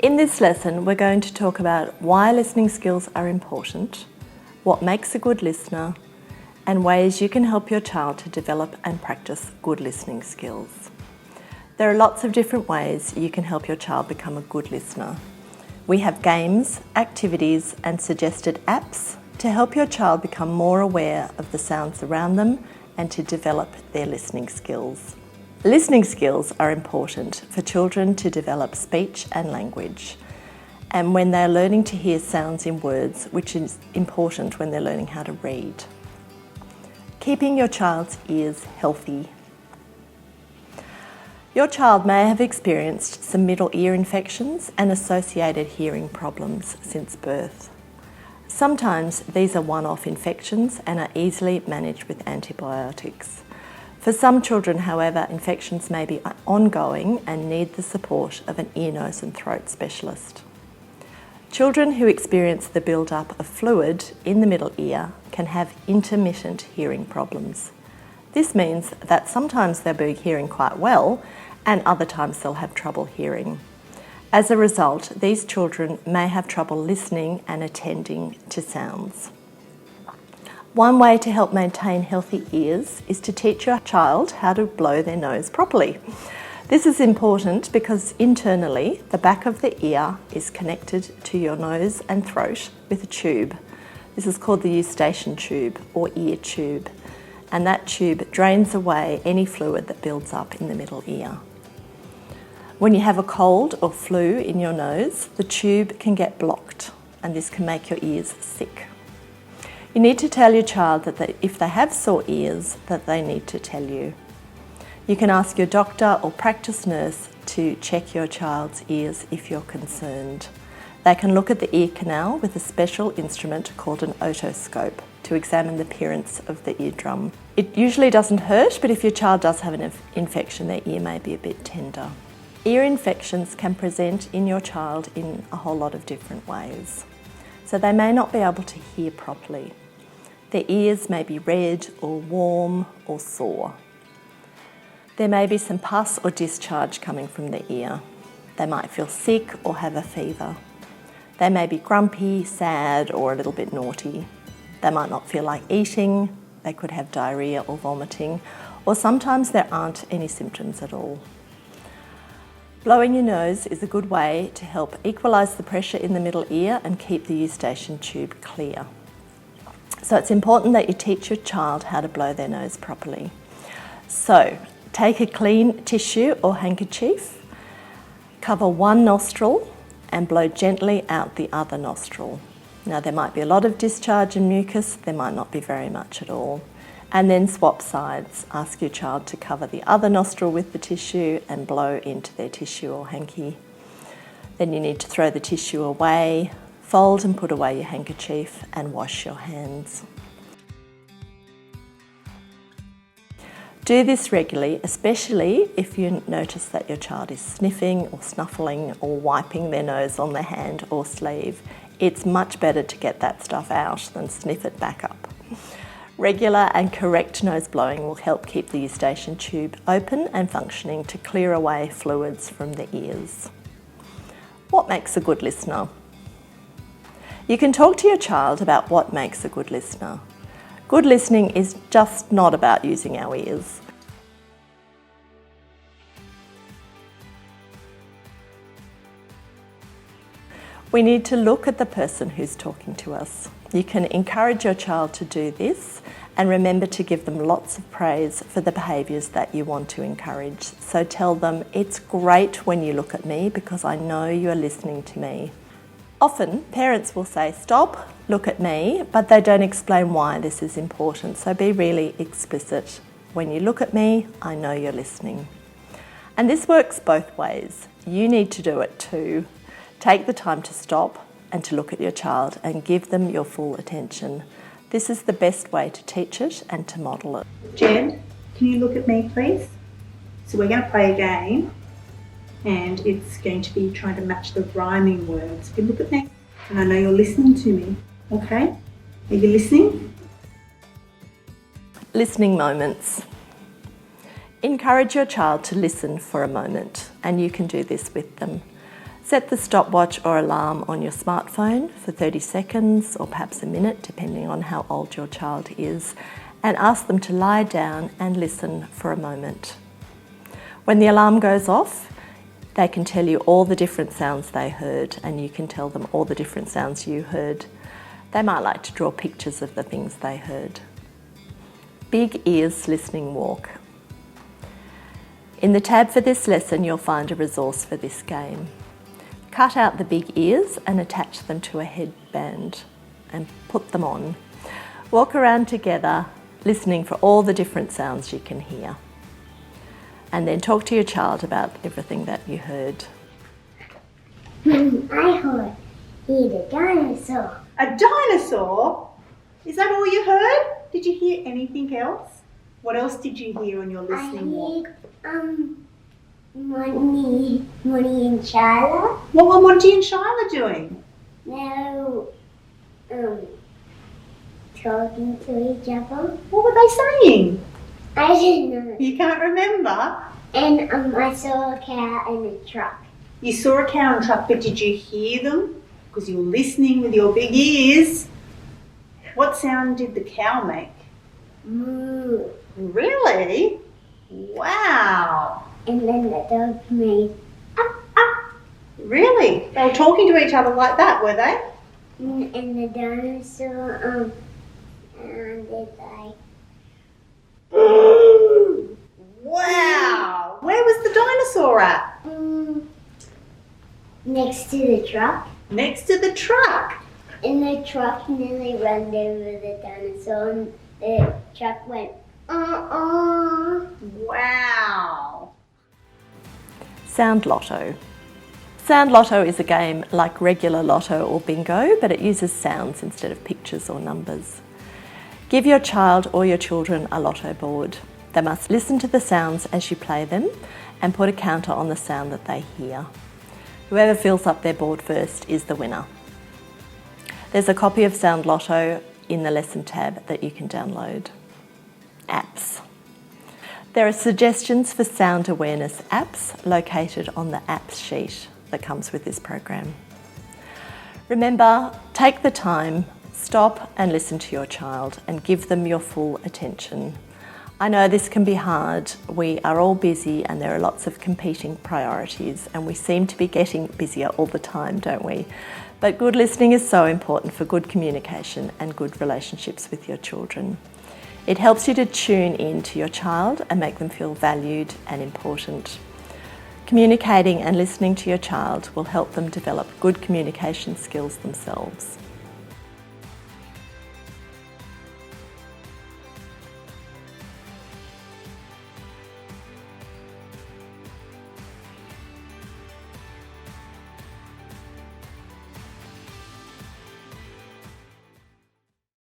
In this lesson, we're going to talk about why listening skills are important, what makes a good listener, and ways you can help your child to develop and practice good listening skills. There are lots of different ways you can help your child become a good listener. We have games, activities, and suggested apps to help your child become more aware of the sounds around them and to develop their listening skills. Listening skills are important for children to develop speech and language, and when they're learning to hear sounds in words, which is important when they're learning how to read. Keeping your child's ears healthy. Your child may have experienced some middle ear infections and associated hearing problems since birth. Sometimes these are one-off infections and are easily managed with antibiotics. For some children, however, infections may be ongoing and need the support of an ear, nose and throat specialist. Children who experience the build-up of fluid in the middle ear can have intermittent hearing problems. This means that sometimes they'll be hearing quite well and other times they'll have trouble hearing. As a result, these children may have trouble listening and attending to sounds. One way to help maintain healthy ears is to teach your child how to blow their nose properly. This is important because internally, the back of the ear is connected to your nose and throat with a tube. This is called the eustachian tube or ear tube, and that tube drains away any fluid that builds up in the middle ear. When you have a cold or flu in your nose, the tube can get blocked and this can make your ears sick. You need to tell your child that if they have sore ears, that they need to tell you. You can ask your doctor or practice nurse to check your child's ears if you're concerned. They can look at the ear canal with a special instrument called an otoscope to examine the appearance of the eardrum. It usually doesn't hurt, but if your child does have an infection, their ear may be a bit tender. Ear infections can present in your child in a whole lot of different ways. So they may not be able to hear properly. Their ears may be red or warm or sore. There may be some pus or discharge coming from the ear. They might feel sick or have a fever. They may be grumpy, sad or a little bit naughty. They might not feel like eating. They could have diarrhea or vomiting, or sometimes there aren't any symptoms at all. Blowing your nose is a good way to help equalise the pressure in the middle ear and keep the eustachian tube clear. So it's important that you teach your child how to blow their nose properly. So take a clean tissue or handkerchief, cover one nostril and blow gently out the other nostril. Now there might be a lot of discharge and mucus, there might not be very much at all. And then swap sides. Ask your child to cover the other nostril with the tissue and blow into their tissue or hanky. Then you need to throw the tissue away, fold and put away your handkerchief and wash your hands. Do this regularly, especially if you notice that your child is sniffing or snuffling or wiping their nose on their hand or sleeve. It's much better to get that stuff out than sniff it back up. Regular and correct nose blowing will help keep the eustachian tube open and functioning to clear away fluids from the ears. What makes a good listener? You can talk to your child about what makes a good listener. Good listening is just not about using our ears. We need to look at the person who's talking to us. You can encourage your child to do this and remember to give them lots of praise for the behaviours that you want to encourage. So tell them, it's great when you look at me because I know you're listening to me. Often parents will say, stop, look at me, but they don't explain why this is important. So be really explicit. When you look at me, I know you're listening. And this works both ways. You need to do it too. Take the time to stop and to look at your child and give them your full attention. This is the best way to teach it and to model it. Jed, can you look at me please? So we're going to play a game and it's going to be trying to match the rhyming words. You look at me and I know you're listening to me, okay? Are you listening? Listening moments. Encourage your child to listen for a moment, and you can do this with them. Set the stopwatch or alarm on your smartphone for 30 seconds or perhaps a minute, depending on how old your child is, and ask them to lie down and listen for a moment. When the alarm goes off, they can tell you all the different sounds they heard, and you can tell them all the different sounds you heard. They might like to draw pictures of the things they heard. Big Ears Listening Walk. In the tab for this lesson, you'll find a resource for this game. Cut out the big ears and attach them to a headband and put them on. Walk around together, listening for all the different sounds you can hear. And then talk to your child about everything that you heard. I heard a dinosaur. A dinosaur? Is that all you heard? Did you hear anything else? What else did you hear on your listening walk? Monty and Shyla. What were Monty and Shyla doing? No, talking to each other. What were they saying? I didn't know. You can't remember? And I saw a cow in a truck. You saw a cow and truck, but did you hear them? Because you were listening with your big ears. What sound did the cow make? Moo. Really? Wow. And then the dog made Really? They were talking to each other like that, were they? and the dinosaur did like Wow. Where was the dinosaur at? next to the truck. Next to the truck. And the truck nearly ran over the dinosaur, and the truck went, Wow. Sound Lotto. Sound Lotto is a game like regular lotto or bingo, but it uses sounds instead of pictures or numbers. Give your child or your children a lotto board. They must listen to the sounds as you play them and put a counter on the sound that they hear. Whoever fills up their board first is the winner. There's a copy of Sound Lotto in the lesson tab that you can download. Apps. There are suggestions for sound awareness apps located on the apps sheet that comes with this program. Remember, take the time, stop and listen to your child and give them your full attention. I know this can be hard. We are all busy and there are lots of competing priorities, and we seem to be getting busier all the time, don't we? But good listening is so important for good communication and good relationships with your children. It helps you to tune in to your child and make them feel valued and important. Communicating and listening to your child will help them develop good communication skills themselves.